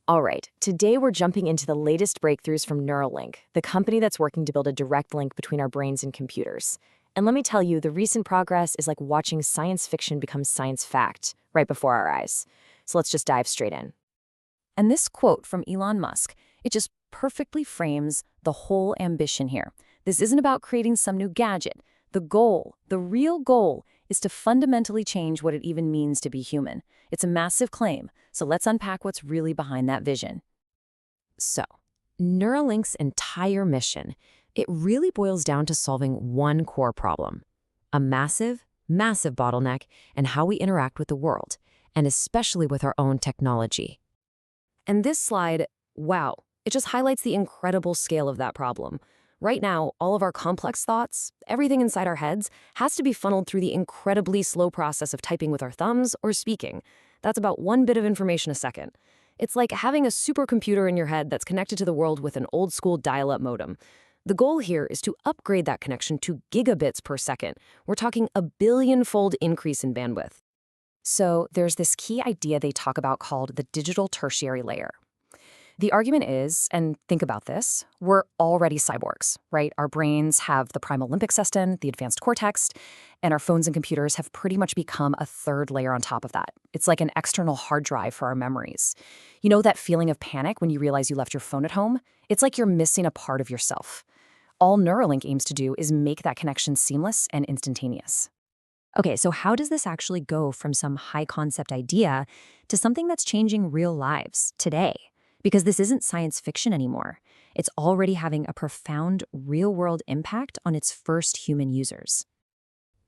All right, today we're jumping into the latest breakthroughs from Neuralink, the company that's working to build a direct link between our brains and computers. And let me tell you, the recent progress is like watching science fiction become science fact right before our eyes. So let's just dive straight in. And this quote from Elon Musk, it just perfectly frames the whole ambition here. This isn't about creating some new gadget. The goal, the real goal, is to fundamentally change what it even means to be human. It's a massive claim, so let's unpack what's really behind that vision. So, Neuralink's entire mission, it really boils down to solving one core problem: a massive, massive bottleneck in how we interact with the world, and especially with our own technology. And this slide, wow, it just highlights the incredible scale of that problem. Right now, all of our complex thoughts, everything inside our heads, has to be funneled through the incredibly slow process of typing with our thumbs or speaking. That's about 1 bit of information a second. It's like having a supercomputer in your head that's connected to the world with an old-school dial-up modem. The goal here is to upgrade that connection to gigabits per second. We're talking a billion-fold increase in bandwidth. So there's this key idea they talk about called the digital tertiary layer. The argument is, and think about this, we're already cyborgs, right? Our brains have the primal limbic system, the advanced cortex, and our phones and computers have pretty much become a third layer on top of that. It's like an external hard drive for our memories. You know that feeling of panic when you realize you left your phone at home? It's like you're missing a part of yourself. All Neuralink aims to do is make that connection seamless and instantaneous. Okay, so how does this actually go from some high-concept idea to something that's changing real lives today? Because this isn't science fiction anymore. It's already having a profound real-world impact on its first human users.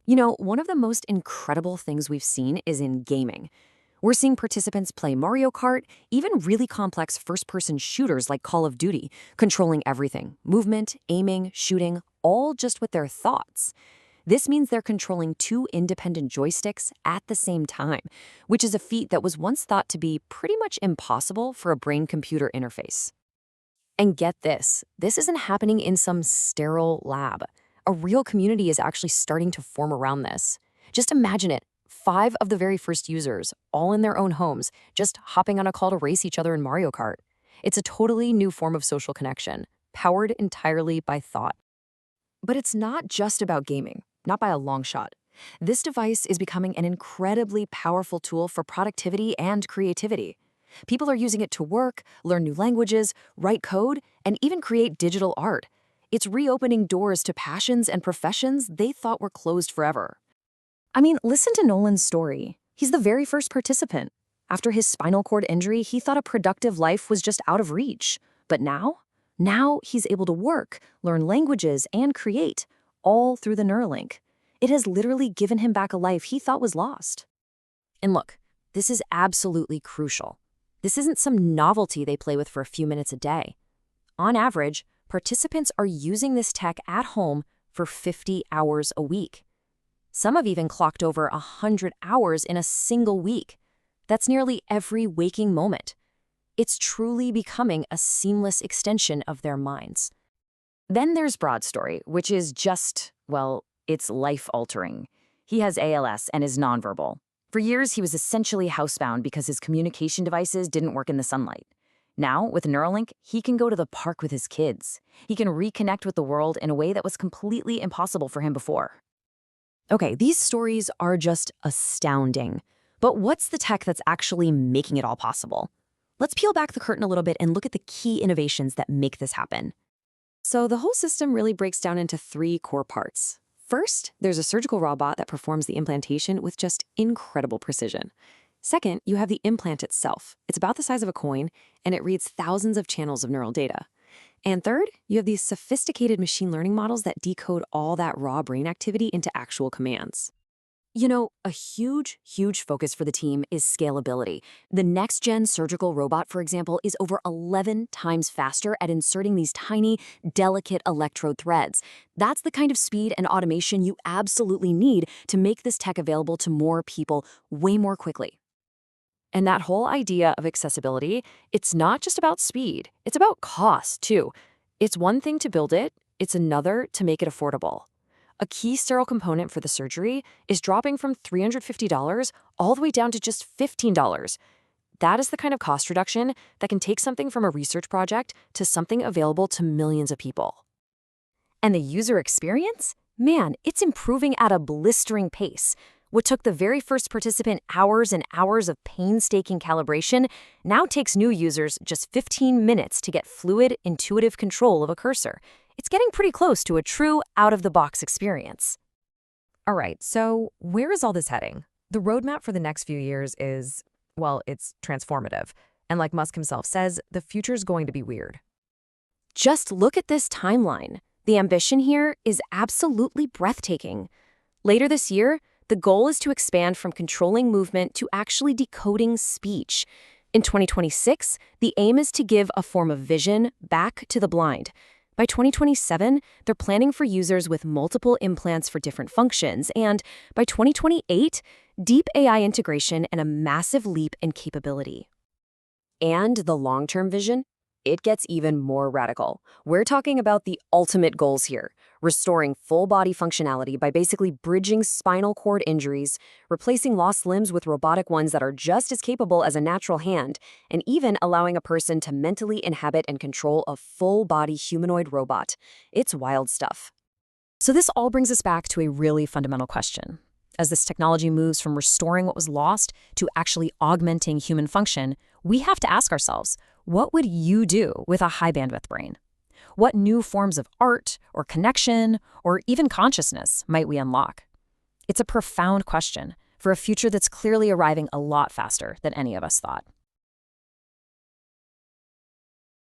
You know, one of the most incredible things we've seen is in gaming. We're seeing participants play Mario Kart, even really complex first-person shooters like Call of Duty, controlling everything: movement, aiming, shooting, all just with their thoughts. This means they're controlling 2 independent joysticks at the same time, which is a feat that was once thought to be pretty much impossible for a brain-computer interface. And get this isn't happening in some sterile lab. A real community is actually starting to form around this. Just imagine it, 5 of the very first users, all in their own homes, just hopping on a call to race each other in Mario Kart. It's a totally new form of social connection, powered entirely by thought. But it's not just about gaming. Not by a long shot. This device is becoming an incredibly powerful tool for productivity and creativity. People are using it to work, learn new languages, write code, and even create digital art. It's reopening doors to passions and professions they thought were closed forever. I mean, listen to Nolan's story. He's the very first participant. After his spinal cord injury, he thought a productive life was just out of reach. But now he's able to work, learn languages, and create, all through the Neuralink. It has literally given him back a life he thought was lost. And look, this is absolutely crucial. This isn't some novelty they play with for a few minutes a day. On average, participants are using this tech at home for 50 hours a week. Some have even clocked over 100 hours in a single week. That's nearly every waking moment. It's truly becoming a seamless extension of their minds. Then there's Broad's story, which is just, well, it's life-altering. He has ALS and is nonverbal. For years, he was essentially housebound because his communication devices didn't work in the sunlight. Now, with Neuralink, he can go to the park with his kids. He can reconnect with the world in a way that was completely impossible for him before. Okay, these stories are just astounding. But what's the tech that's actually making it all possible? Let's peel back the curtain a little bit and look at the key innovations that make this happen. So the whole system really breaks down into 3 core parts. First, there's a surgical robot that performs the implantation with just incredible precision. Second, you have the implant itself. It's about the size of a coin, and it reads thousands of channels of neural data. And third, you have these sophisticated machine learning models that decode all that raw brain activity into actual commands. You know, a huge focus for the team is scalability. The next-gen surgical robot, for example, is over 11 times faster at inserting these tiny, delicate electrode threads. That's the kind of speed and automation you absolutely need to make this tech available to more people way more quickly. And that whole idea of accessibility, it's not just about speed, it's about cost, too. It's one thing to build it, it's another to make it affordable. A key sterile component for the surgery is dropping from $350 all the way down to just $15. That is the kind of cost reduction that can take something from a research project to something available to millions of people. And the user experience? Man, it's improving at a blistering pace. What took the very first participant hours and hours of painstaking calibration now takes new users just 15 minutes to get fluid, intuitive control of a cursor. It's getting pretty close to a true out-of-the-box experience. All right, so where is all this heading? The roadmap for the next few years is, well, it's transformative. And like Musk himself says, the future's going to be weird. Just look at this timeline. The ambition here is absolutely breathtaking. Later this year, the goal is to expand from controlling movement to actually decoding speech. In 2026, the aim is to give a form of vision back to the blind. By 2027, they're planning for users with multiple implants for different functions, and by 2028, deep AI integration and a massive leap in capability. And the long-term vision? It gets even more radical. We're talking about the ultimate goals here, restoring full-body functionality by basically bridging spinal cord injuries, replacing lost limbs with robotic ones that are just as capable as a natural hand, and even allowing a person to mentally inhabit and control a full-body humanoid robot. It's wild stuff. So this all brings us back to a really fundamental question. As this technology moves from restoring what was lost to actually augmenting human function, we have to ask ourselves, what would you do with a high-bandwidth brain? What new forms of art or connection or even consciousness might we unlock? It's a profound question for a future that's clearly arriving a lot faster than any of us thought.